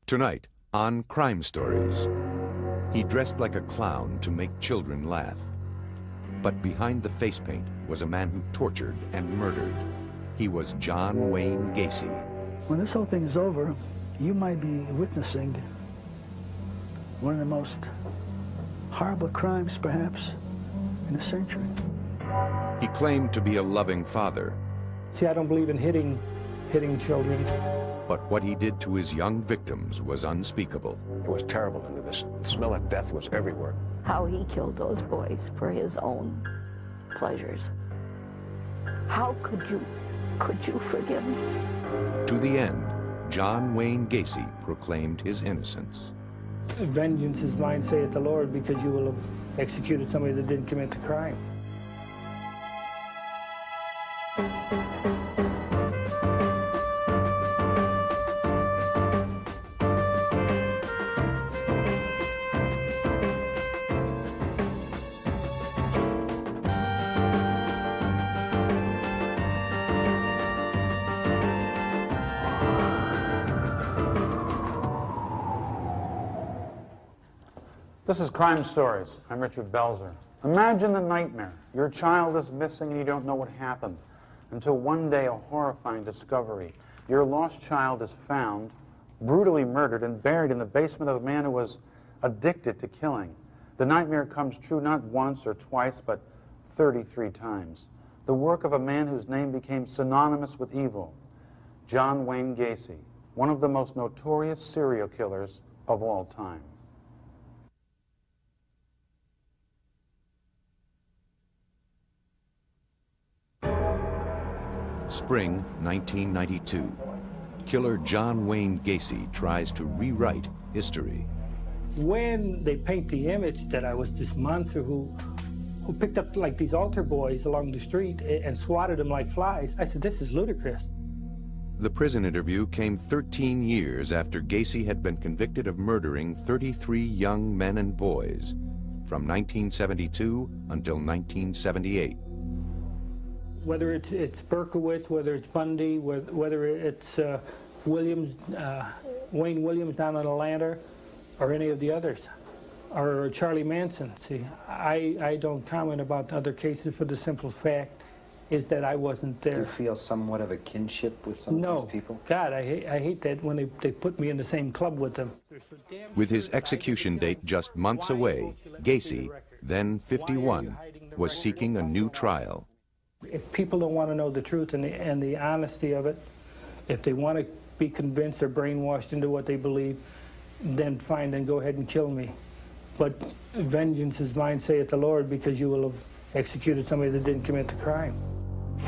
Tonight, on Crime Stories, he dressed like a clown to make children laugh. But behind the face paint was a man who tortured and murdered. He was John Wayne Gacy. When this whole thing is over, you might be witnessing one of the most horrible crimes, perhaps, in a century. He claimed to be a loving father. See, I don't believe in hitting children. But what he did to his young victims was unspeakable. It was terrible, and the smell of death was everywhere. How he killed those boys for his own pleasures. How could you forgive him? To the end, John Wayne Gacy proclaimed his innocence. Vengeance is mine, saith the Lord, because you will have executed somebody that didn't commit the crime. This is Crime Stories. I'm Richard Belzer. Imagine the nightmare. Your child is missing and you don't know what happened until one day a horrifying discovery. Your lost child is found, brutally murdered, and buried in the basement of a man who was addicted to killing. The nightmare comes true not once or twice, but 33 times. The work of a man whose name became synonymous with evil, John Wayne Gacy, one of the most notorious serial killers of all time. Spring 1992. Killer John Wayne Gacy tries to rewrite history. When they paint the image that I was this monster who picked up like these altar boys along the street and swatted them like flies, I said, this is ludicrous. The prison interview came 13 years after Gacy had been convicted of murdering 33 young men and boys from 1972 until 1978. Whether it's Berkowitz, whether it's Bundy, whether it's Williams, Wayne Williams down in Atlanta, or any of the others, or Charlie Manson. See, I don't comment about other cases for the simple fact is that I wasn't there. Do you feel somewhat of a kinship with some of these people? God, I hate that when they put me in the same club with them. With his execution date just months away, Gacy, then 51, was seeking a new trial. If people don't want to know the truth and the honesty of it, if they want to be convinced or brainwashed into what they believe, then fine, then go ahead and kill me. But vengeance is mine, saith the Lord, because you will have executed somebody that didn't commit the crime.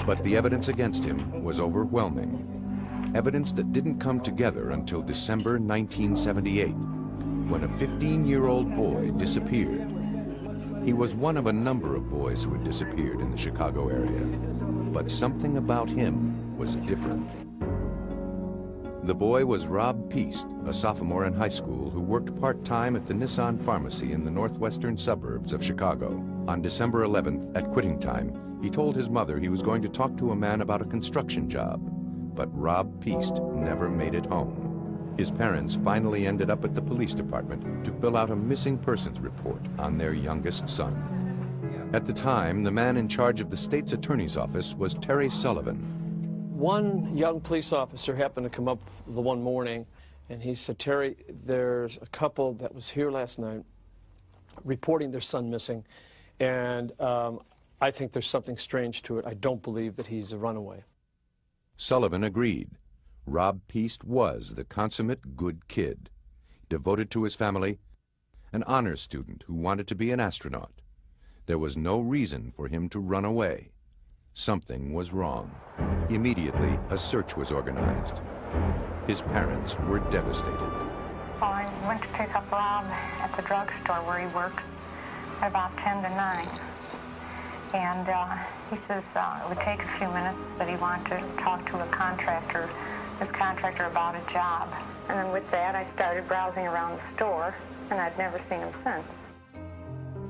But the evidence against him was overwhelming. Evidence that didn't come together until December 1978, when a 15-year-old boy disappeared. He was one of a number of boys who had disappeared in the Chicago area, but something about him was different. The boy was Rob Peast, a sophomore in high school who worked part-time at the Nissan pharmacy in the northwestern suburbs of Chicago. On December 11th, at quitting time, he told his mother he was going to talk to a man about a construction job, but Rob Peast never made it home. His parents finally ended up at the police department to fill out a missing persons report on their youngest son. At the time, the man in charge of the state's attorney's office was Terry Sullivan. One young police officer happened to come up the one morning, and he said, Terry, there's a couple that was here last night reporting their son missing, and I think there's something strange to it. I don't believe that he's a runaway. Sullivan agreed. Rob Peast was the consummate good kid, devoted to his family, an honors student who wanted to be an astronaut. There was no reason for him to run away. Something was wrong. Immediately, a search was organized. His parents were devastated. Well, I went to pick up Rob at the drugstore where he works at about 10 to 9. And he says it would take a few minutes, that he wanted to talk to this contractor about a job. And then with that, I started browsing around the store, and I'd never seen him since.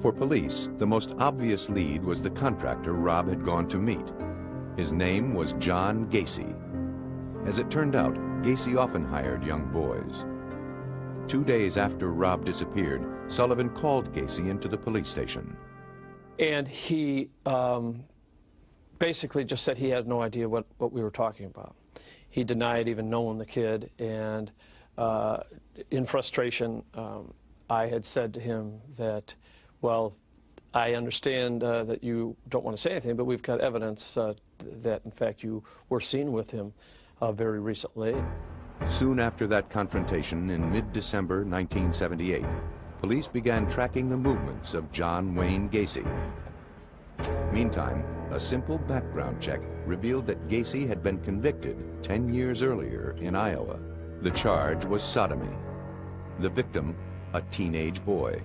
For police, the most obvious lead was the contractor Rob had gone to meet. His name was John Gacy. As it turned out, Gacy often hired young boys. 2 days after Rob disappeared, Sullivan called Gacy into the police station. And he basically just said he had no idea what we were talking about. He denied even knowing the kid, and in frustration, I had said to him that, well, I understand that you don't want to say anything, but we've got evidence that, in fact, you were seen with him very recently. Soon after that confrontation in mid-December 1978, police began tracking the movements of John Wayne Gacy. Meantime, a simple background check revealed that Gacy had been convicted 10 years earlier in Iowa. The charge was sodomy. The victim, a teenage boy.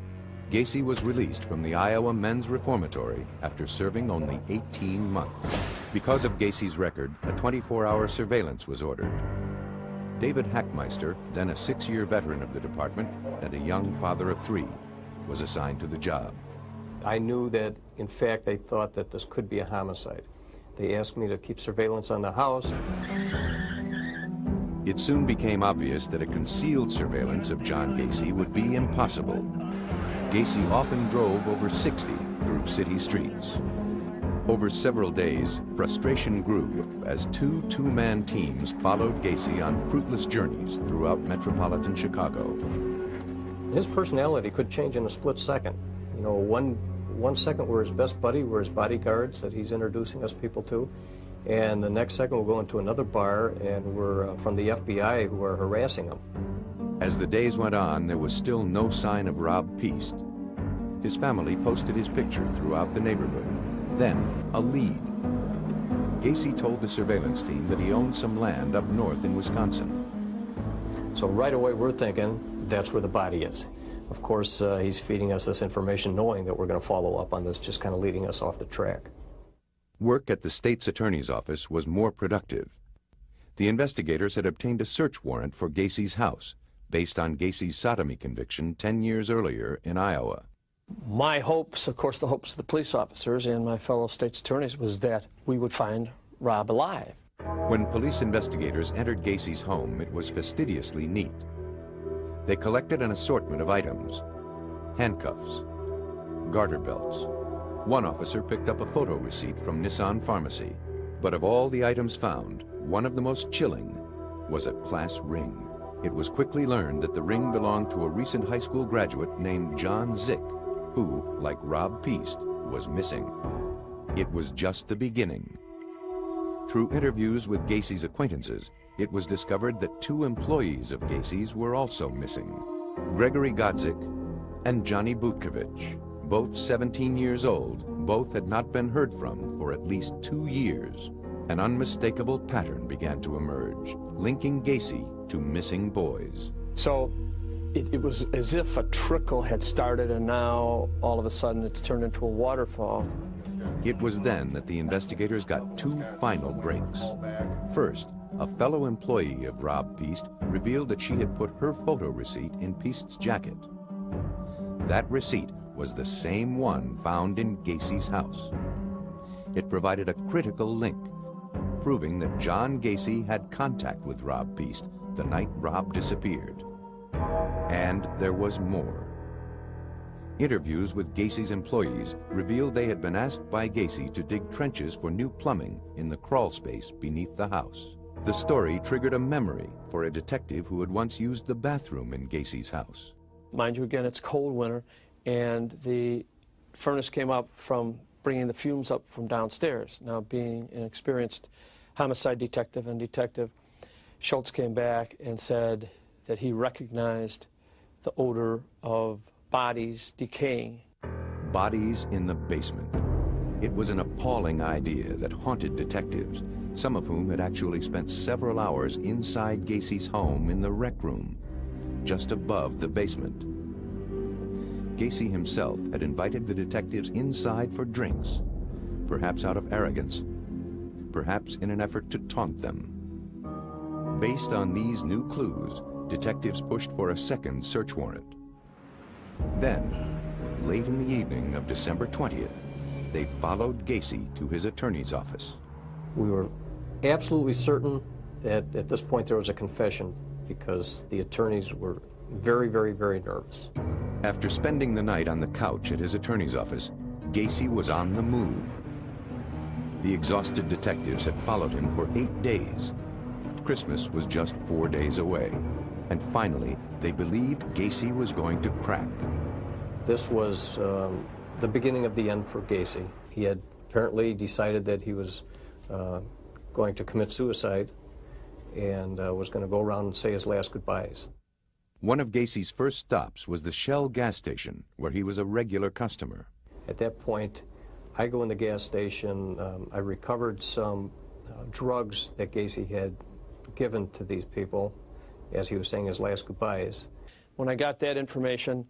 Gacy was released from the Iowa Men's Reformatory after serving only 18 months. Because of Gacy's record, a 24-hour surveillance was ordered. David Hackmeister, then a 6-year veteran of the department and a young father of 3, was assigned to the job. I knew that, in fact, they thought that this could be a homicide. They asked me to keep surveillance on the house. It soon became obvious that a concealed surveillance of John Gacy would be impossible. Gacy often drove over 60 through city streets. Over several days, frustration grew as two-man teams followed Gacy on fruitless journeys throughout metropolitan Chicago. His personality could change in a split second. You know, one second we're his best buddy, we're his bodyguards that he's introducing us people to, and the next second we'll go into another bar and we're from the FBI who are harassing him. As the days went on, there was still no sign of Rob Piest. His family posted his picture throughout the neighborhood. Then, a lead. Gacy told the surveillance team that he owned some land up north in Wisconsin. So right away we're thinking that's where the body is. Of course, he's feeding us this information knowing that we're going to follow up on this, just kind of leading us off the track. Work at the state's attorney's office was more productive. The investigators had obtained a search warrant for Gacy's house, based on Gacy's sodomy conviction 10 years earlier in Iowa. My hopes, of course the hopes of the police officers and my fellow state's attorneys, was that we would find Rob alive. When police investigators entered Gacy's home, it was fastidiously neat. They collected an assortment of items: handcuffs, garter belts. One officer picked up a photo receipt from Nissan Pharmacy. But of all the items found, one of the most chilling was a class ring. It was quickly learned that the ring belonged to a recent high school graduate named John Zick, who, like Rob Piest, was missing. It was just the beginning. Through interviews with Gacy's acquaintances, it was discovered that 2 employees of Gacy's were also missing: Gregory Godzik and Johnny Butkovich. Both 17 years old, both had not been heard from for at least 2 years. An unmistakable pattern began to emerge, linking Gacy to missing boys. So it was as if a trickle had started, and now all of a sudden it's turned into a waterfall. It was then that the investigators got 2 final breaks. First, a fellow employee of Rob Piest revealed that she had put her photo receipt in Piest's jacket. That receipt was the same one found in Gacy's house. It provided a critical link, proving that John Gacy had contact with Rob Piest the night Rob disappeared. And there was more. Interviews with Gacy's employees revealed they had been asked by Gacy to dig trenches for new plumbing in the crawl space beneath the house. The story triggered a memory for a detective who had once used the bathroom in Gacy's house. Mind you, again, it's cold winter, and the furnace came up from bringing the fumes up from downstairs. Now, being an experienced homicide detective and Detective Schultz came back and said that he recognized the odor of bodies decaying. Bodies in the basement. It was an appalling idea that haunted detectives, some of whom had actually spent several hours inside Gacy's home in the rec room, just above the basement. Gacy himself had invited the detectives inside for drinks, perhaps out of arrogance, perhaps in an effort to taunt them. Based on these new clues, detectives pushed for a second search warrant. Then, late in the evening of December 20th, they followed Gacy to his attorney's office. We were absolutely certain that at this point there was a confession, because the attorneys were very, very, very nervous. After spending the night on the couch at his attorney's office, Gacy was on the move. The exhausted detectives had followed him for 8 days. Christmas was just 4 days away. And finally, they believed Gacy was going to crack. This was the beginning of the end for Gacy. He had apparently decided that he was going to commit suicide and was going to go around and say his last goodbyes. One of Gacy's first stops was the Shell gas station, where he was a regular customer. At that point, I go in the gas station. I recovered some drugs that Gacy had given to these people as he was saying his last goodbyes. When I got that information,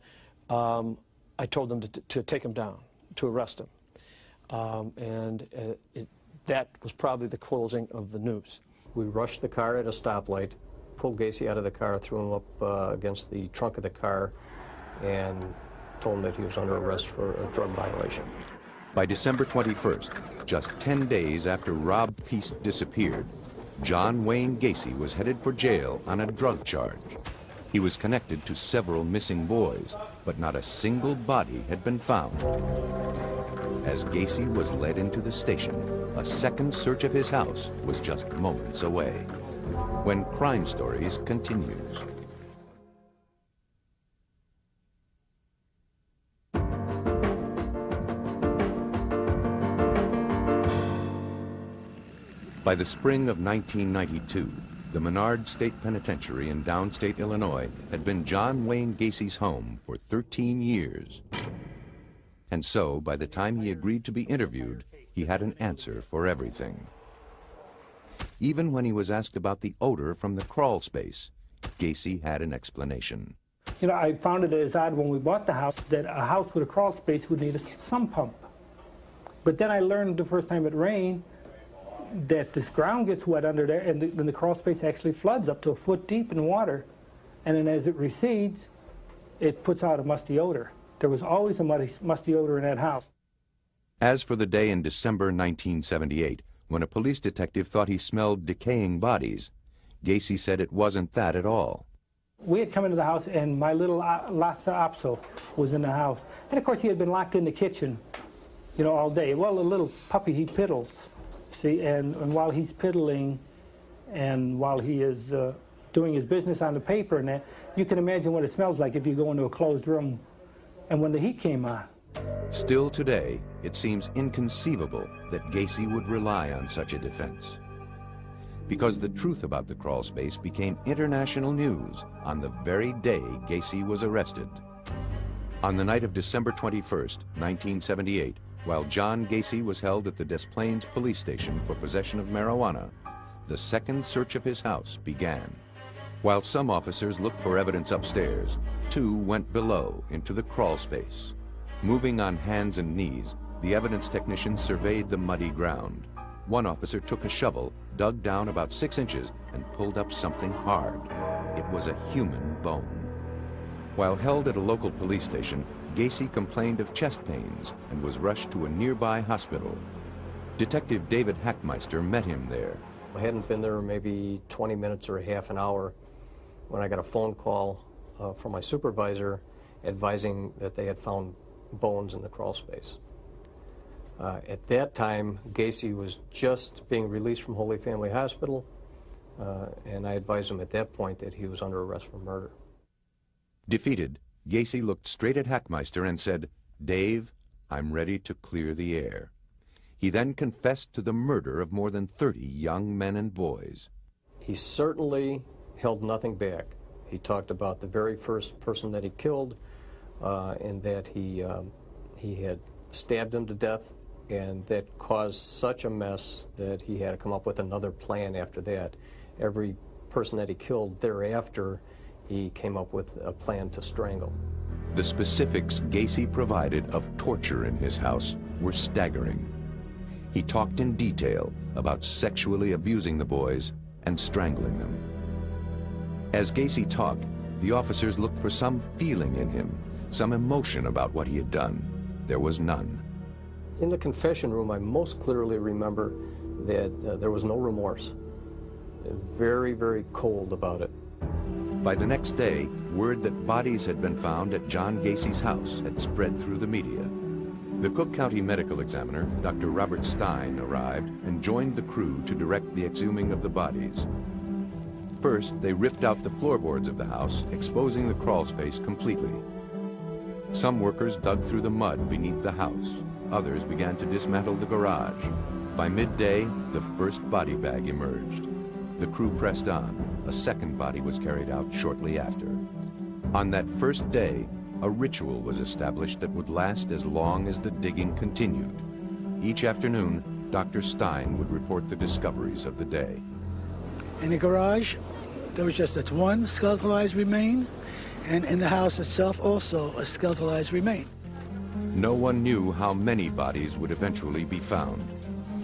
I told them to take him down, to arrest him. That was probably the closing of the news. We rushed the car at a stoplight, pulled Gacy out of the car, threw him up against the trunk of the car, and told him that he was under arrest for a drug violation. By December 21st, just 10 days after Rob Peace disappeared, John Wayne Gacy was headed for jail on a drug charge. He was connected to several missing boys, but not a single body had been found. As Gacy was led into the station, a second search of his house was just moments away. When Crime Stories continues. By the spring of 1992, the Menard State Penitentiary in downstate Illinois had been John Wayne Gacy's home for 13 years. And so, by the time he agreed to be interviewed, he had an answer for everything. Even when he was asked about the odor from the crawl space, Gacy had an explanation. You know, I found it as odd when we bought the house that a house with a crawl space would need a sump pump. But then I learned the first time it rained that this ground gets wet under there, and then the crawl space actually floods up to a foot deep in water. And then as it recedes, it puts out a musty odor. There was always a musty odor in that house. As for the day in December 1978, when a police detective thought he smelled decaying bodies, Gacy said it wasn't that at all. We had come into the house, and my little Lhasa Apso was in the house. And of course, he had been locked in the kitchen, you know, all day. Well, the little puppy, he piddles. See, and while he's piddling and while he is doing his business on the paper and that, you can imagine what it smells like if you go into a closed room and when the heat came on. Still today, it seems inconceivable that Gacy would rely on such a defense. Because the truth about the crawl space became international news on the very day Gacy was arrested. On the night of December 21st, 1978, while John Gacy was held at the Des Plaines police station for possession of marijuana, the second search of his house began. While some officers looked for evidence upstairs, two went below into the crawl space. Moving on hands and knees, the evidence technicians surveyed the muddy ground. One officer took a shovel, dug down about 6 inches, and pulled up something hard. It was a human bone. While held at a local police station, Gacy complained of chest pains and was rushed to a nearby hospital. Detective David Hackmeister met him there. I hadn't been there maybe 20 minutes or a half an hour when I got a phone call from my supervisor advising that they had found bones in the crawl space. At that time, Gacy was just being released from Holy Family Hospital, and I advised him at that point that he was under arrest for murder. Defeated, Gacy looked straight at Hackmeister and said, "Dave, I'm ready to clear the air." He then confessed to the murder of more than 30 young men and boys. He certainly held nothing back. He talked about the very first person that he killed, and that he had stabbed him to death, and that caused such a mess that he had to come up with another plan after that. Every person that he killed thereafter, he came up with a plan to strangle. The specifics Gacy provided of torture in his house were staggering. He talked in detail about sexually abusing the boys and strangling them. As Gacy talked, the officers looked for some feeling in him, some emotion about what he had done. There was none. In the confession room, I most clearly remember that there was no remorse. Very, very cold about it. By the next day, word that bodies had been found at John Gacy's house had spread through the media. The Cook County medical examiner, Dr. Robert Stein, arrived and joined the crew to direct the exhuming of the bodies. First, they ripped out the floorboards of the house, exposing the crawl space completely. Some workers dug through the mud beneath the house. Others began to dismantle the garage. By midday, the first body bag emerged. The crew pressed on. A second body was carried out shortly after. On that first day, a ritual was established that would last as long as the digging continued. Each afternoon, Dr. Stein would report the discoveries of the day. In the garage, there was just that one skeletalized remain, and in the house itself also a skeletalized remain. No one knew how many bodies would eventually be found,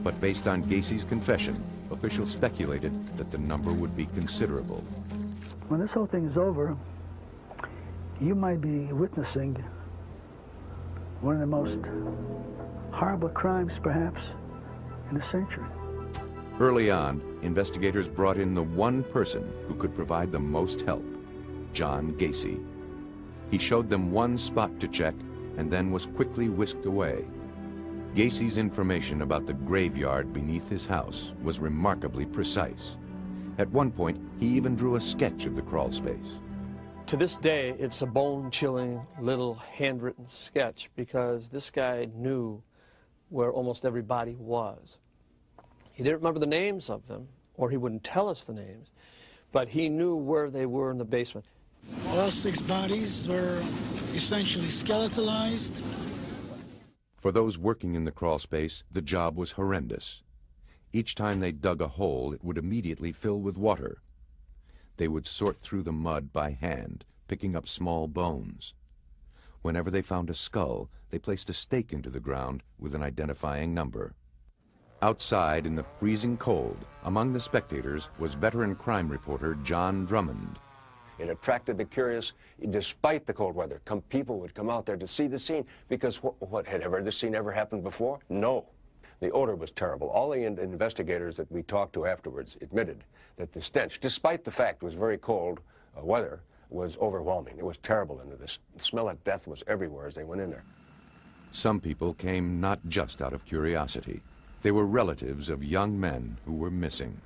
but based on Gacy's confession, officials speculated that the number would be considerable. When this whole thing is over, you might be witnessing one of the most horrible crimes, perhaps, in a century. Early on, investigators brought in the one person who could provide the most help, John Gacy. He showed them one spot to check and then was quickly whisked away. Gacy's information about the graveyard beneath his house was remarkably precise. At one point, he even drew a sketch of the crawl space. To this day, it's a bone-chilling little handwritten sketch because this guy knew where almost every body was. He didn't remember the names of them, or he wouldn't tell us the names, but he knew where they were in the basement. All 6 bodies were essentially skeletalized. For those working in the crawl space, the job was horrendous. Each time they dug a hole, it would immediately fill with water. They would sort through the mud by hand, picking up small bones. Whenever they found a skull, they placed a stake into the ground with an identifying number. Outside in the freezing cold, among the spectators was veteran crime reporter John Drummond. It attracted the curious, despite the cold weather. People would come out there to see the scene because what had this scene ever happened before? No. The odor was terrible. All the investigators that we talked to afterwards admitted that the stench, despite the fact it was very cold weather, was overwhelming. It was terrible into this. The smell of death was everywhere as they went in there. Some people came not just out of curiosity. They were relatives of young men who were missing.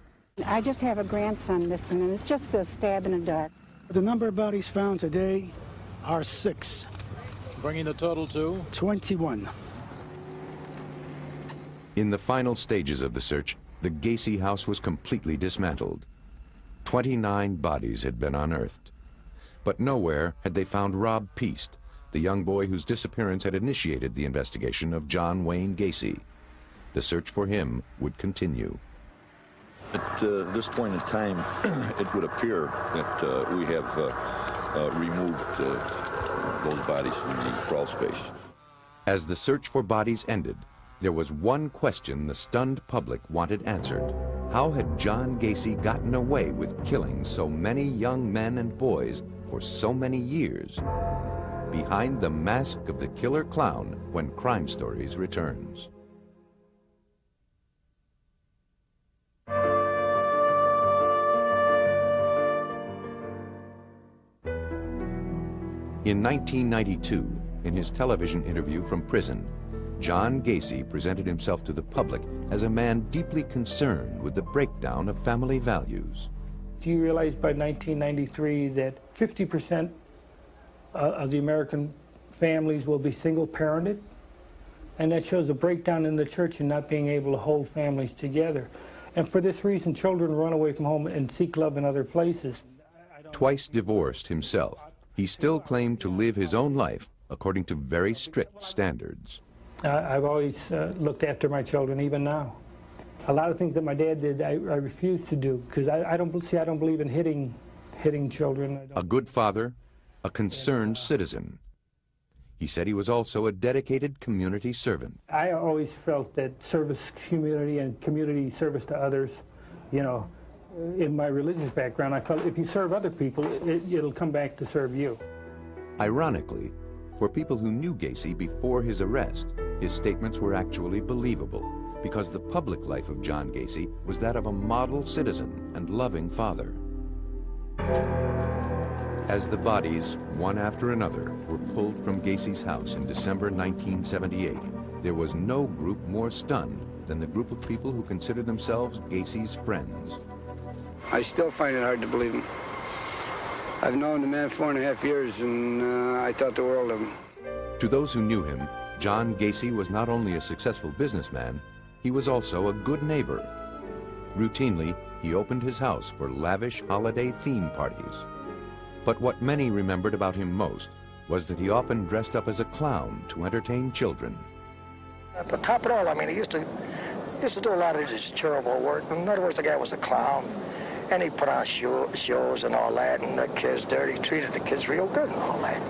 I just have a grandson missing, and it's just a stab in the dark. The number of bodies found today are 6. Bringing the total to? 21. In the final stages of the search, the Gacy house was completely dismantled. 29 bodies had been unearthed. But nowhere had they found Rob Peast, the young boy whose disappearance had initiated the investigation of John Wayne Gacy. The search for him would continue. At this point in time, it would appear that we have removed those bodies from the crawl space. As the search for bodies ended, there was one question the stunned public wanted answered. How had John Gacy gotten away with killing so many young men and boys for so many years? Behind the mask of the killer clown, when Crime Stories returns. In 1992, in his television interview from prison, John Gacy presented himself to the public as a man deeply concerned with the breakdown of family values. Do you realize by 1993 that 50% of the American families will be single-parented? And that shows a breakdown in the church and not being able to hold families together. And for this reason, children run away from home and seek love in other places. Twice divorced himself, he still claimed to live his own life according to very strict standards. I've always looked after my children, even now. A lot of things that my dad did, I refuse to do, because I don't believe in hitting children. A good father, a concerned citizen. He said he was also a dedicated community servant. I always felt that service, community, and community service to others, you know, in my religious background, I felt if you serve other people, it'll come back to serve you. Ironically, for people who knew Gacy before his arrest, his statements were actually believable, because the public life of John Gacy was that of a model citizen and loving father. 2 years ago, I was in the hospital. I was in a hospital. As the bodies, one after another, were pulled from Gacy's house in December 1978, there was no group more stunned than the group of people who consider themselves Gacy's friends. I still find it hard to believe him. I've known the man 4.5 years, and I thought the world of him. To those who knew him, John Gacy was not only a successful businessman, he was also a good neighbor. Routinely, he opened his house for lavish holiday theme parties. But what many remembered about him most was that he often dressed up as a clown to entertain children. At the top of it all, I mean, he used to do a lot of his charitable work. In other words, the guy was a clown, and he put on shows and all that, and the kids there, he treated the kids real good and all that.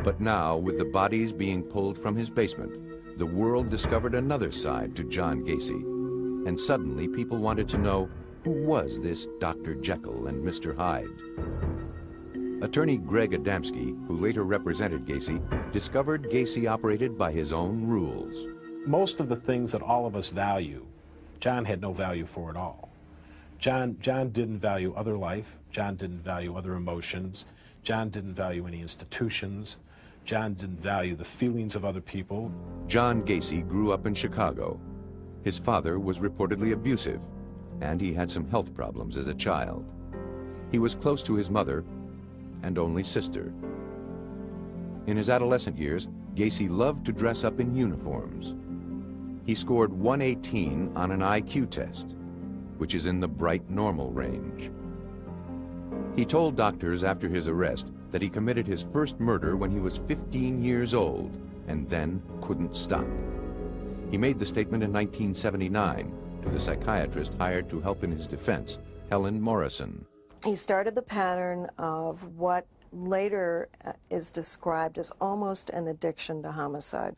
But now, with the bodies being pulled from his basement, the world discovered another side to John Gacy. And suddenly, people wanted to know, who was this Dr. Jekyll and Mr. Hyde? Attorney Greg Adamski, who later represented Gacy, discovered Gacy operated by his own rules. Most of the things that all of us value, John had no value for at all. John didn't value other life. John didn't value other emotions. John didn't value any institutions. John didn't value the feelings of other people. John Gacy grew up in Chicago. His father was reportedly abusive, and he had some health problems as a child. He was close to his mother and only sister. In his adolescent years, Gacy loved to dress up in uniforms. He scored 118 on an IQ test, which is in the bright normal range. He told doctors after his arrest that he committed his first murder when he was 15 years old and then couldn't stop. He made the statement in 1979 to the psychiatrist hired to help in his defense, Helen Morrison. He started the pattern of what later is described as almost an addiction to homicide.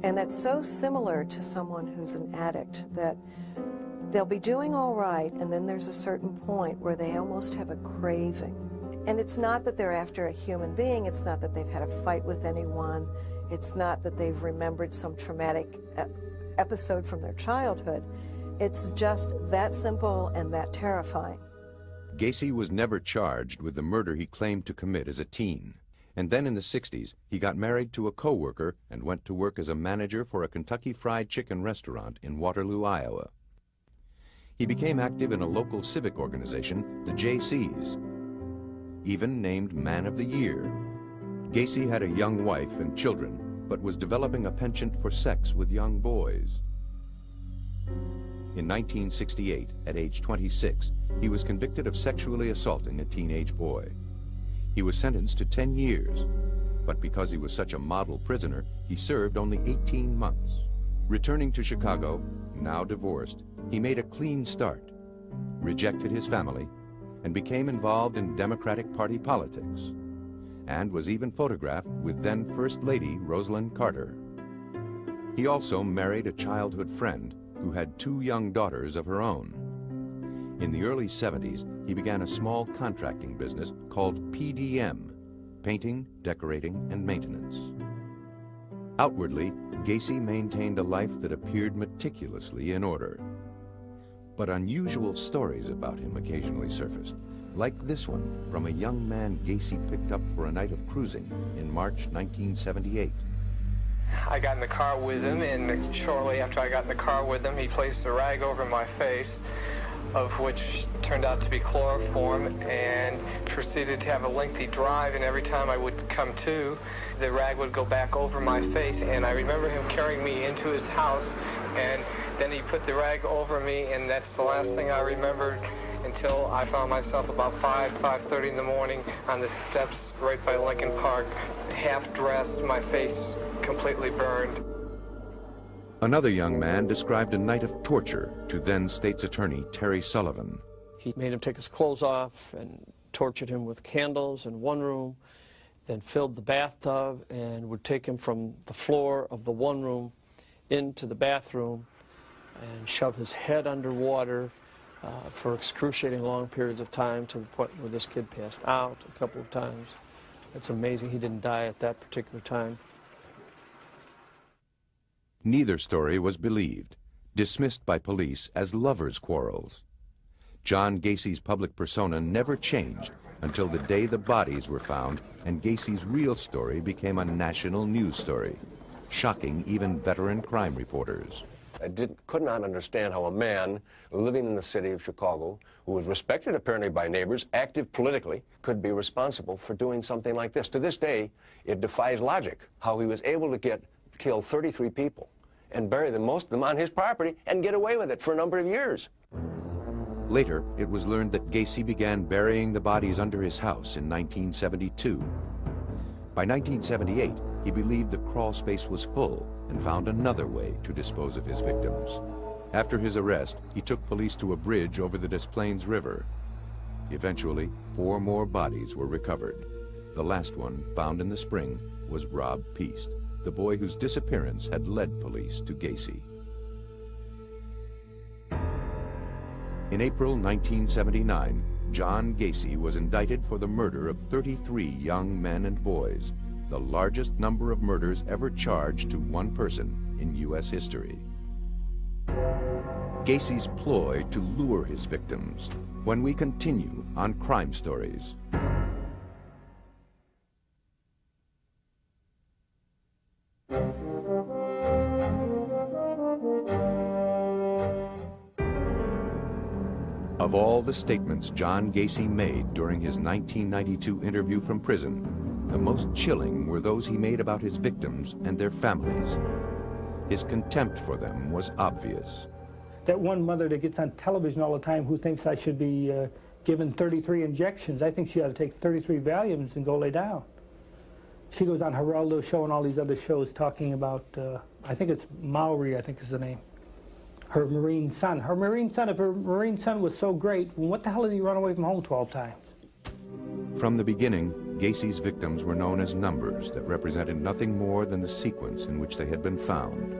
And that's so similar to someone who's an addict that they'll be doing all right, and then there's a certain point where they almost have a craving. And it's not that they're after a human being, it's not that they've had a fight with anyone, it's not that they've remembered some traumatic episode from their childhood. It's just that simple and that terrifying. Gacy was never charged with the murder he claimed to commit as a teen. And then in the 60s, he got married to a co-worker and went to work as a manager for a Kentucky Fried Chicken restaurant in Waterloo, Iowa. He became active in a local civic organization, the Jaycees, even named Man of the Year. Gacy had a young wife and children, but was developing a penchant for sex with young boys. In 1968, at age 26, he was convicted of sexually assaulting a teenage boy. He was sentenced to 10 years, but because he was such a model prisoner, he served only 18 months. Returning to Chicago, now divorced, he made a clean start, rejected his family, and became involved in Democratic Party politics, and was even photographed with then First Lady Rosalynn Carter. He also married a childhood friend who had 2 young daughters of her own. In the early 70s, he began a small contracting business called PDM, Painting, Decorating, and Maintenance. Outwardly, Gacy maintained a life that appeared meticulously in order. But unusual stories about him occasionally surfaced, like this one from a young man Gacy picked up for a night of cruising in March 1978. I got in the car with him, and shortly after I got in the car with him, he placed a rag over my face, of which turned out to be chloroform, and proceeded to have a lengthy drive, and every time I would come to, the rag would go back over my face, and I remember him carrying me into his house, and then he put the rag over me, and that's the last thing I remembered until I found myself about 5:30 in the morning on the steps right by Lincoln Park, half dressed, my face completely burned. Another young man described a night of torture to then State's Attorney Terry Sullivan. He made him take his clothes off and tortured him with candles in one room, then filled the bathtub and would take him from the floor of the one room into the bathroom and shove his head underwater for excruciating long periods of time, to the point where this kid passed out a couple of times. It's amazing he didn't die at that particular time. Neither story was believed, dismissed by police as lovers' quarrels. John Gacy's public persona never changed until the day the bodies were found and Gacy's real story became a national news story, shocking even veteran crime reporters. I could not understand how a man living in the city of Chicago, who was respected apparently by neighbors, active politically, could be responsible for doing something like this. To this day, it defies logic how he was able to kill 33 people and bury most of them on his property and get away with it for a number of years. Later, it was learned that Gacy began burying the bodies under his house in 1972. By 1978, he believed the crawl space was full and found another way to dispose of his victims. After his arrest, he took police to a bridge over the Des Plaines River. Eventually, 4 more bodies were recovered. The last one, found in the spring, was Rob Peast, the boy whose disappearance had led police to Gacy. In April 1979, John Gacy was indicted for the murder of 33 young men and boys, the largest number of murders ever charged to one person in U.S. history. Gacy's ploy to lure his victims, when we continue on Crime Stories. Of all the statements John Gacy made during his 1992 interview from prison, the most chilling were those he made about his victims and their families. His contempt for them was obvious. That one mother that gets on television all the time who thinks I should be given 33 injections, I think she ought to take 33 Valiums and go lay down. She goes on Geraldo show and all these other shows talking about, I think it's Maori, I think is the name. Her Marine son. Her Marine son, if her Marine son was so great, what the hell did he run away from home 12 times? From the beginning, Gacy's victims were known as numbers that represented nothing more than the sequence in which they had been found.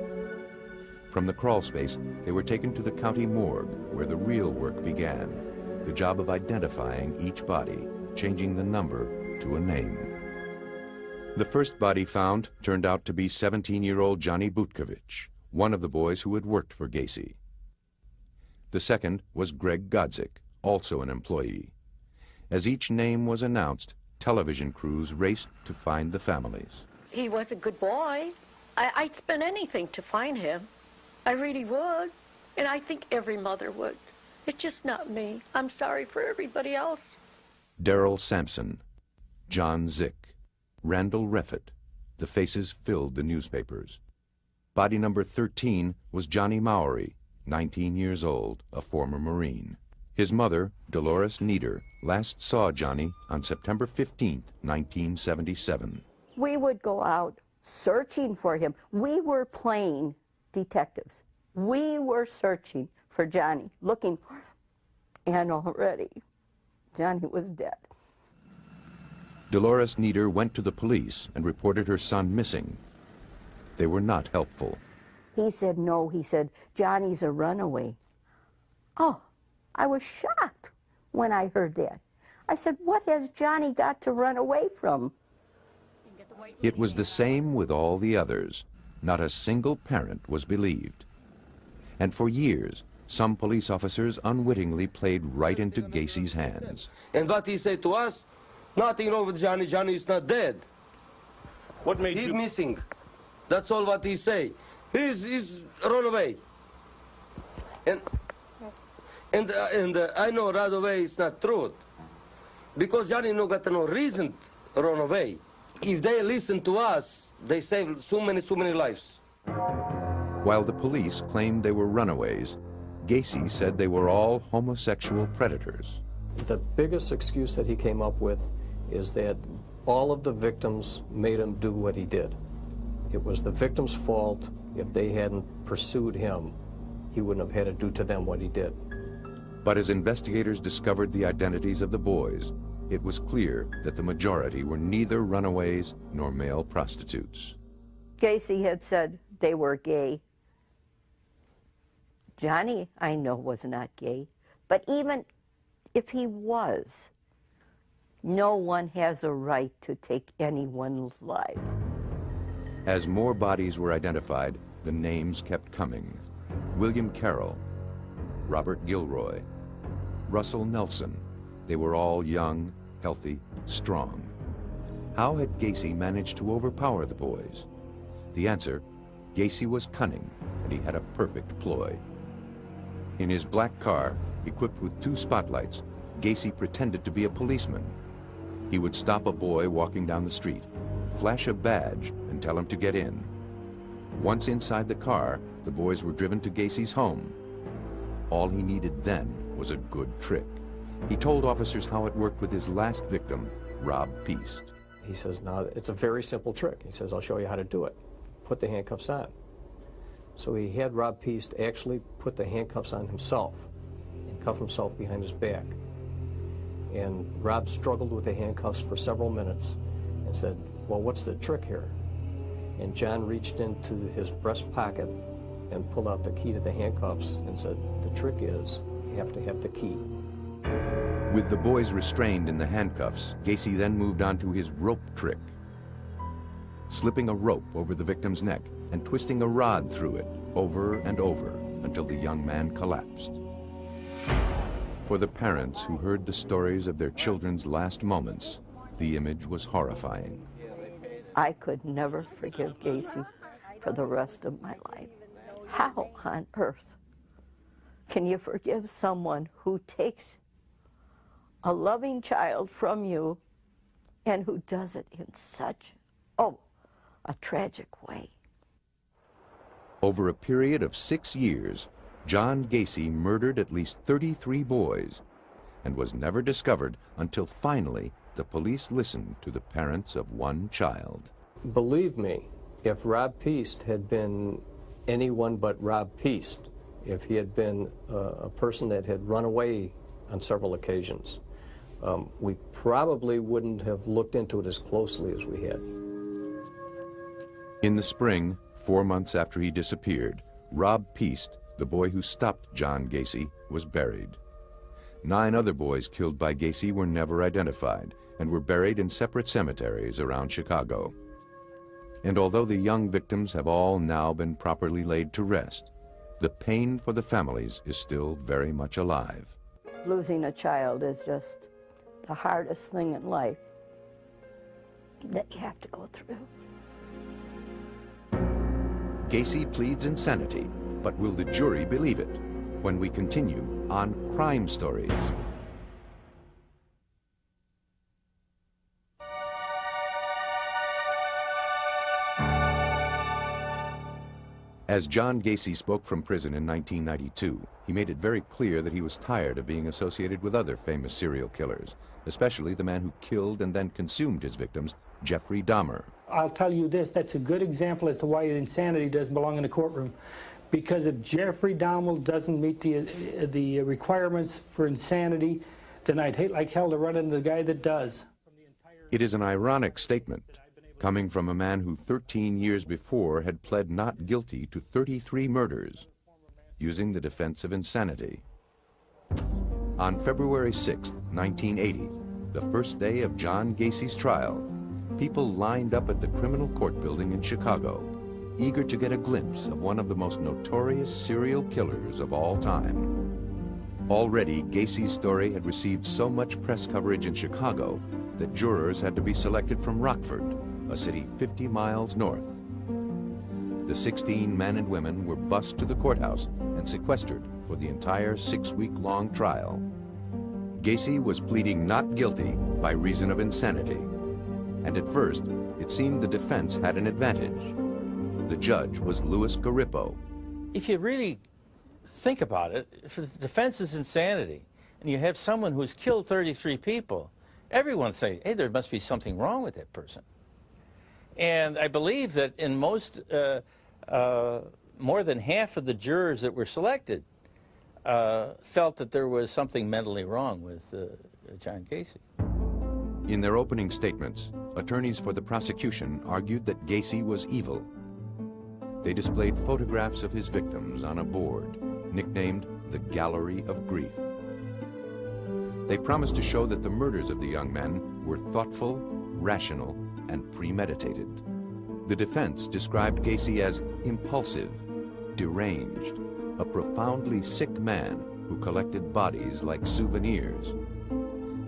From the crawl space, they were taken to the county morgue, where the real work began, the job of identifying each body, changing the number to a name. The first body found turned out to be 17-year-old Johnny Butkovich, one of the boys who had worked for Gacy. The second was Greg Godzik, also an employee. As each name was announced, television crews raced to find the families. He was a good boy. I'd spend anything to find him. I really would. And I think every mother would. It's just not me. I'm sorry for everybody else. Darrell Sampson, John Zick, Randall Reffett. The faces filled the newspapers. Body number 13 was Johnny Maori, 19 years old, a former Marine. His mother, Dolores Nieder, last saw Johnny on September 15, 1977. We would go out searching for him. We were playing detectives. We were searching for Johnny, looking for him. And already, Johnny was dead. Dolores Nieder went to the police and reported her son missing. They were not helpful. He said, no, he said, Johnny's a runaway. Oh, I was shocked when I heard that. I said, what has Johnny got to run away from? It was the same with all the others. Not a single parent was believed. And for years, some police officers unwittingly played right into Gacy's hands. And what he said to us, nothing wrong with Johnny, Johnny is not dead. What made He's you... missing. That's all what he say. He's run away. And I know right away it's not true. Because Johnny no got no reason to run away. If they listen to us, they save so many lives. While the police claimed they were runaways, Gacy said they were all homosexual predators. The biggest excuse that he came up with is that all of the victims made him do what he did. It was the victim's fault. If they hadn't pursued him, he wouldn't have had to do to them what he did. But as investigators discovered the identities of the boys, it was clear that the majority were neither runaways nor male prostitutes. Gacy had said they were gay. Johnny, I know, was not gay. But even if he was, no one has a right to take anyone's lives. As more bodies were identified, the names kept coming. William Carroll, Robert Gilroy, Russell, Nelson. They were all young, healthy, strong. How had Gacy managed to overpower the boys? The answer, Gacy was cunning, and he had a perfect ploy. In his black car, equipped with 2 spotlights, Gacy pretended to be a policeman. He would stop a boy walking down the street, flash a badge, and tell him to get in. Once inside the car, the boys were driven to Gacy's home. All he needed then was a good trick. He told officers how it worked with his last victim, Rob Peast. He says, "No, it's a very simple trick." He says, "I'll show you how to do it. Put the handcuffs on." So he had Rob Peast actually put the handcuffs on himself and cuff himself behind his back. And Rob struggled with the handcuffs for several minutes and said, "Well, what's the trick here?" And John reached into his breast pocket and pulled out the key to the handcuffs and said, "The trick is you have to have the key." With the boys restrained in the handcuffs, Gacy then moved on to his rope trick. Slipping a rope over the victim's neck and twisting a rod through it over and over until the young man collapsed. For the parents who heard the stories of their children's last moments, the image was horrifying. I could never forgive Gacy for the rest of my life. How on earth can you forgive someone who takes a loving child from you and who does it in such, a tragic way? Over a period of 6 years, John Gacy murdered at least 33 boys and was never discovered until finally the police listened to the parents of one child. Believe me, if Rob Peast had been anyone but Rob Peast, if he had been a person that had run away on several occasions, we probably wouldn't have looked into it as closely as we had. In the spring, 4 months after he disappeared, Rob Peast, the boy who stopped John Gacy, was buried. 9 other boys killed by Gacy were never identified and were buried in separate cemeteries around Chicago. And although the young victims have all now been properly laid to rest, the pain for the families is still very much alive. Losing a child is just the hardest thing in life that you have to go through. Gacy pleads insanity, but will the jury believe it? When we continue on Crime Stories. As John Gacy spoke from prison in 1992, he made it very clear that he was tired of being associated with other famous serial killers, especially the man who killed and then consumed his victims, Jeffrey Dahmer. I'll tell you this, that's a good example as to why insanity doesn't belong in the courtroom. Because if Jeffrey Dahmer doesn't meet the requirements for insanity, then I'd hate like hell to run into the guy that does. It is an ironic statement, coming from a man who 13 years before had pled not guilty to 33 murders, using the defense of insanity. On February 6, 1980, the first day of John Gacy's trial, people lined up at the criminal court building in Chicago, eager to get a glimpse of one of the most notorious serial killers of all time. Already, Gacy's story had received so much press coverage in Chicago that jurors had to be selected from Rockford, a city 50 miles north. The 16 men and women were bused to the courthouse and sequestered for the entire 6-week-long trial. Gacy was pleading not guilty by reason of insanity. And at first, it seemed the defense had an advantage. The judge was Louis Garippo. If you really think about it, if the defense is insanity, and you have someone who's killed 33 people, everyone say, hey, there must be something wrong with that person. And I believe that in most, more than half of the jurors that were selected felt that there was something mentally wrong with John Gacy. In their opening statements, attorneys for the prosecution argued that Gacy was evil. They displayed photographs of his victims on a board, nicknamed the Gallery of Grief. They promised to show that the murders of the young men were thoughtful, rational, and premeditated. The defense described Gacy as impulsive, deranged, a profoundly sick man who collected bodies like souvenirs.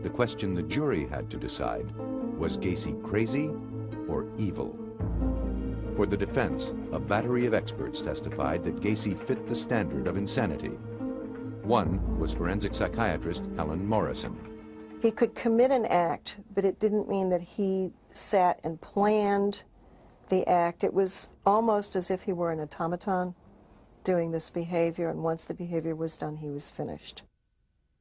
The question the jury had to decide, was Gacy crazy or evil? For the defense, a battery of experts testified that Gacy fit the standard of insanity. One was forensic psychiatrist Helen Morrison. He could commit an act, but it didn't mean that he sat and planned the act. It was almost as if he were an automaton doing this behavior, and once the behavior was done, he was finished.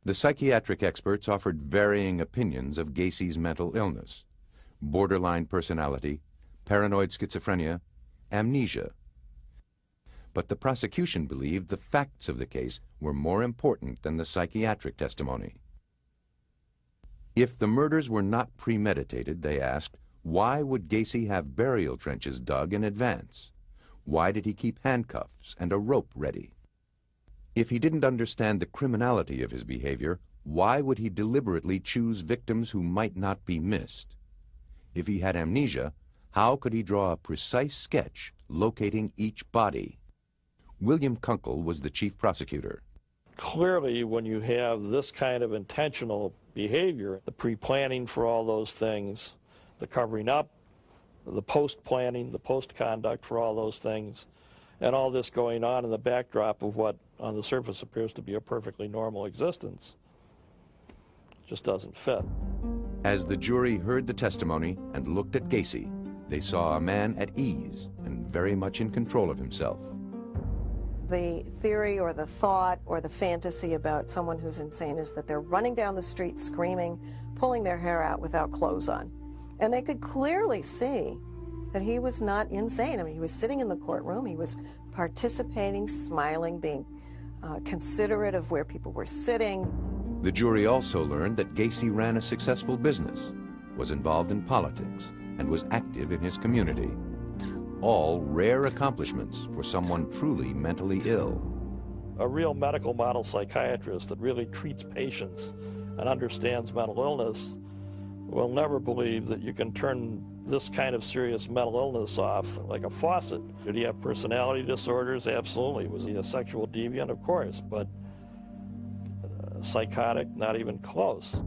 The psychiatric experts offered varying opinions of Gacy's mental illness: borderline personality, paranoid schizophrenia, amnesia. But the prosecution believed the facts of the case were more important than the psychiatric testimony. If the murders were not premeditated, they asked, why would Gacy have burial trenches dug in advance? Why did he keep handcuffs and a rope ready? If he didn't understand the criminality of his behavior, why would he deliberately choose victims who might not be missed? If he had amnesia, how could he draw a precise sketch locating each body? William Kunkel was the chief prosecutor. Clearly, when you have this kind of intentional behavior, the pre-planning for all those things, the covering up, the post-planning, the post-conduct for all those things, and all this going on in the backdrop of what on the surface appears to be a perfectly normal existence, just doesn't fit. As the jury heard the testimony and looked at Gacy, they saw a man at ease and very much in control of himself. The theory or the thought or the fantasy about someone who's insane is that they're running down the street screaming, pulling their hair out without clothes on. And they could clearly see that he was not insane. I mean, he was sitting in the courtroom, he was participating, smiling, being considerate of where people were sitting. The jury also learned that Gacy ran a successful business, was involved in politics, and was active in his community. All rare accomplishments for someone truly mentally ill. A real medical model psychiatrist that really treats patients and understands mental illness will never believe that you can turn this kind of serious mental illness off like a faucet. Did he have personality disorders? Absolutely. Was he a sexual deviant? Of course, but psychotic, not even close.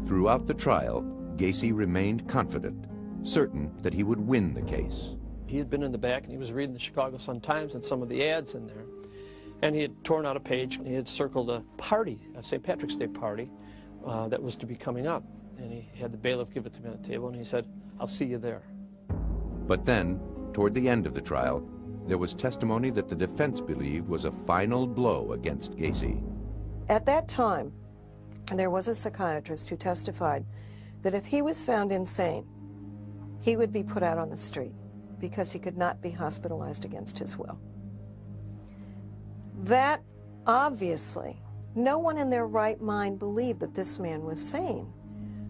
Throughout the trial, Gacy remained confident, certain that he would win the case. He had been in the back and he was reading the Chicago Sun-Times and some of the ads in there. And he had torn out a page and he had circled a party, a St. Patrick's Day party, that was to be coming up. And he had the bailiff give it to me on the table and he said, "I'll see you there." But then, toward the end of the trial, there was testimony that the defense believed was a final blow against Gacy. At that time, there was a psychiatrist who testified that if he was found insane, he would be put out on the street because he could not be hospitalized against his will. That, obviously, no one in their right mind believed that this man was sane,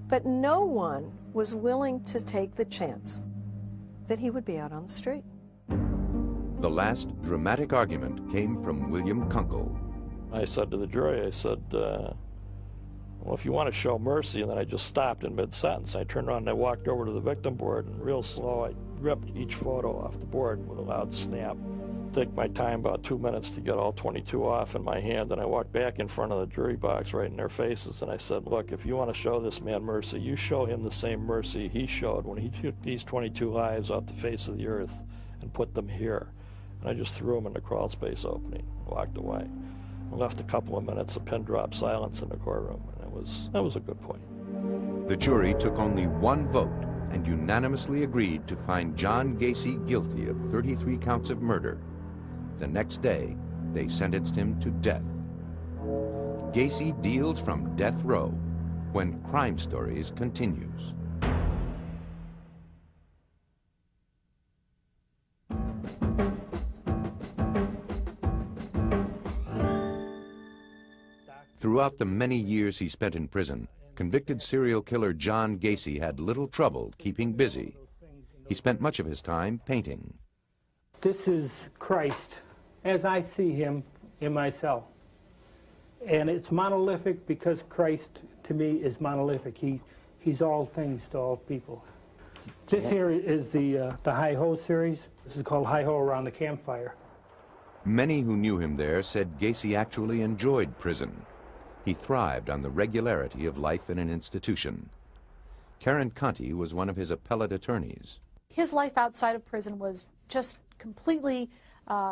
but no one was willing to take the chance that he would be out on the street. The last dramatic argument came from William Kunkel. I said to the jury, I said, well, if you want to show mercy, and then I just stopped in mid-sentence. I turned around and I walked over to the victim board, and real slow, I ripped each photo off the board with a loud snap. Took my time, about 2 minutes, to get all 22 off in my hand, and I walked back in front of the jury box right in their faces, and I said, look, if you want to show this man mercy, you show him the same mercy he showed when he took these 22 lives off the face of the earth and put them here. And I just threw them in the crawl space opening and walked away. I left a couple of minutes of pin drop silence in the courtroom, and that was a good point. The jury took only one vote and unanimously agreed to find John Gacy guilty of 33 counts of murder. The next day, they sentenced him to death. Gacy deals from death row when Crime Stories continues. Throughout the many years he spent in prison, convicted serial killer John Gacy had little trouble keeping busy. He spent much of his time painting. This is Christ as I see him in my cell. And it's monolithic because Christ, to me, is monolithic. He's all things to all people. This here is the Hi-Ho series. This is called Hi-Ho Around the Campfire. Many who knew him there said Gacy actually enjoyed prison. He thrived on the regularity of life in an institution. Karen Conti was one of his appellate attorneys. His life outside of prison was just completely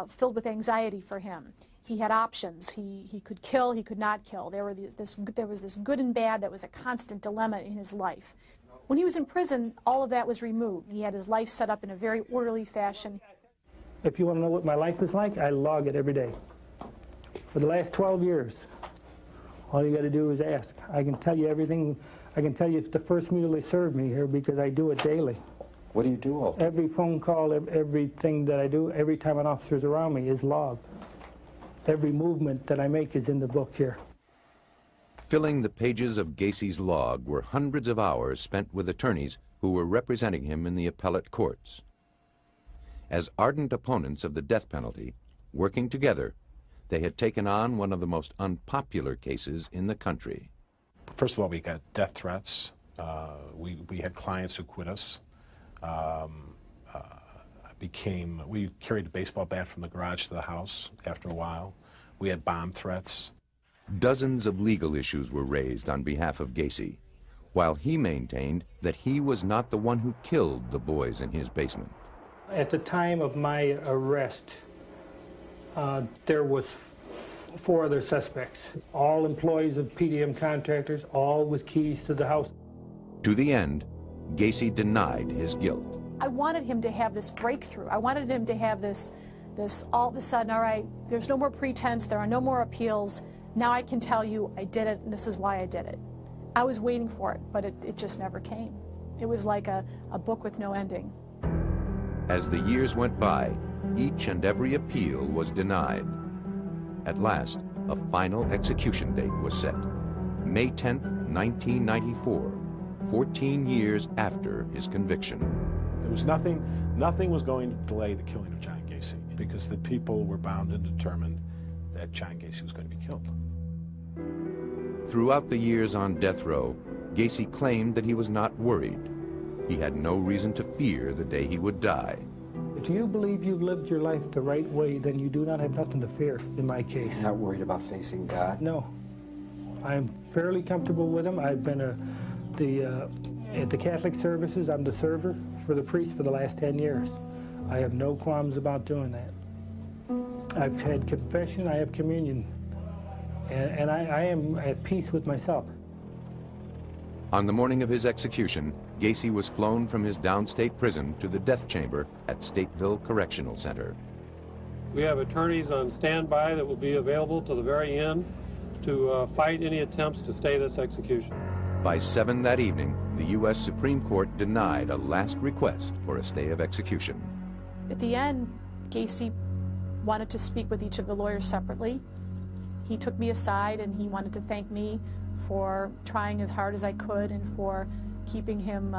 filled with anxiety for him. He had options. He could kill, he could not kill. There was this good and bad that was a constant dilemma in his life. When he was in prison, all of that was removed. He had his life set up in a very orderly fashion. If you want to know what my life is like, I log it every day. For the last 12 years, all you got to do is ask. I can tell you everything. I can tell you it's the first meal they serve me here because I do it daily. What do you do all day? Every phone call, everything that I do, every time an officer's around me is logged. Every movement that I make is in the book here. Filling the pages of Gacy's log were hundreds of hours spent with attorneys who were representing him in the appellate courts. As ardent opponents of the death penalty, working together, they had taken on one of the most unpopular cases in the country. First of all, we got death threats. We had clients who quit us. We carried a baseball bat from the garage to the house after a while. We had bomb threats. Dozens of legal issues were raised on behalf of Gacy, while he maintained that he was not the one who killed the boys in his basement. At the time of my arrest, there was 4 other suspects, all employees of PDM contractors, all with keys to the house. To the end, Gacy denied his guilt. I wanted him to have this breakthrough. I wanted him to have this all of a sudden, all right, there's no more pretense, there are no more appeals. Now I can tell you I did it, and this is why I did it. I was waiting for it, but it just never came. It was like a book with no ending. As the years went by, each and every appeal was denied. At last, a final execution date was set, May 10th, 1994, 14 years after his conviction. There was nothing was going to delay the killing of John Gacy because the people were bound and determined that John Gacy was going to be killed. Throughout the years on death row, Gacy claimed that he was not worried. He had no reason to fear the day he would die. If you believe you've lived your life the right way, then you do not have nothing to fear, in my case. You're not worried about facing God? No. I'm fairly comfortable with him. I've been at the Catholic services, I'm the server for the priest for the last 10 years. I have no qualms about doing that. I've had confession, I have communion, and I am at peace with myself. On the morning of his execution, Gacy was flown from his downstate prison to the death chamber at Stateville Correctional Center. We have attorneys on standby that will be available to the very end to fight any attempts to stay this execution. By 7 that evening, the U.S. Supreme Court denied a last request for a stay of execution. At the end, Gacy wanted to speak with each of the lawyers separately. He took me aside and he wanted to thank me for trying as hard as I could and for keeping him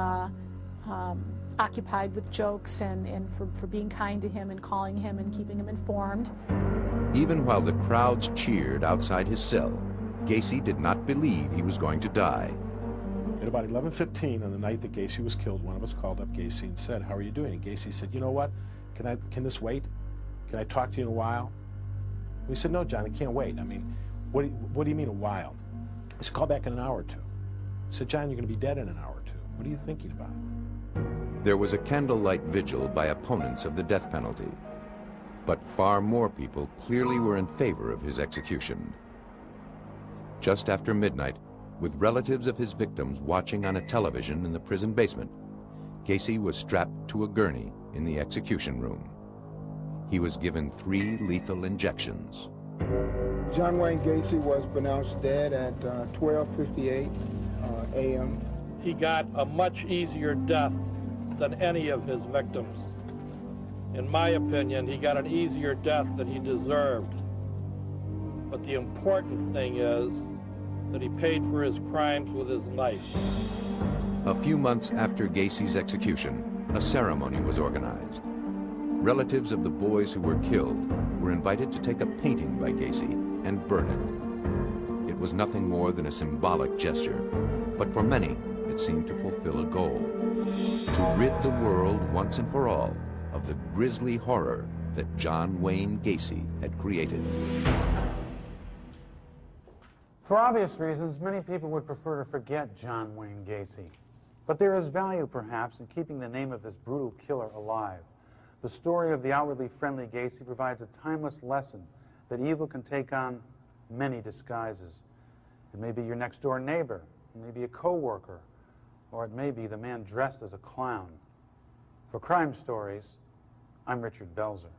occupied with jokes and for being kind to him and calling him and keeping him informed. Even while the crowds cheered outside his cell, Gacy did not believe he was going to die. At about 11:15 on the night that Gacy was killed, one of us called up Gacy and said, "How are you doing?" And Gacy said, "You know what? Can this wait? Can I talk to you in a while?" We said, "No, John, I can't wait. I mean, what do you mean a while?" He said, "Call back in an hour or two." I said, "John, you're going to be dead in an hour or two. What are you thinking about?" There was a candlelight vigil by opponents of the death penalty, but far more people clearly were in favor of his execution. Just after midnight, with relatives of his victims watching on a television in the prison basement, Gacy was strapped to a gurney in the execution room. He was given 3 lethal injections. John Wayne Gacy was pronounced dead at 12:58 a.m. He got a much easier death than any of his victims. In my opinion, he got an easier death than he deserved. But the important thing is that he paid for his crimes with his life. A few months after Gacy's execution, a ceremony was organized. Relatives of the boys who were killed were invited to take a painting by Gacy and burn it. It was nothing more than a symbolic gesture, but for many, it seemed to fulfill a goal: to rid the world once and for all of the grisly horror that John Wayne Gacy had created. For obvious reasons, many people would prefer to forget John Wayne Gacy. But there is value, perhaps, in keeping the name of this brutal killer alive. The story of the outwardly friendly Gacy provides a timeless lesson that evil can take on many disguises. It may be your next-door neighbor, it may be a co-worker, or it may be the man dressed as a clown. For Crime Stories, I'm Richard Belzer.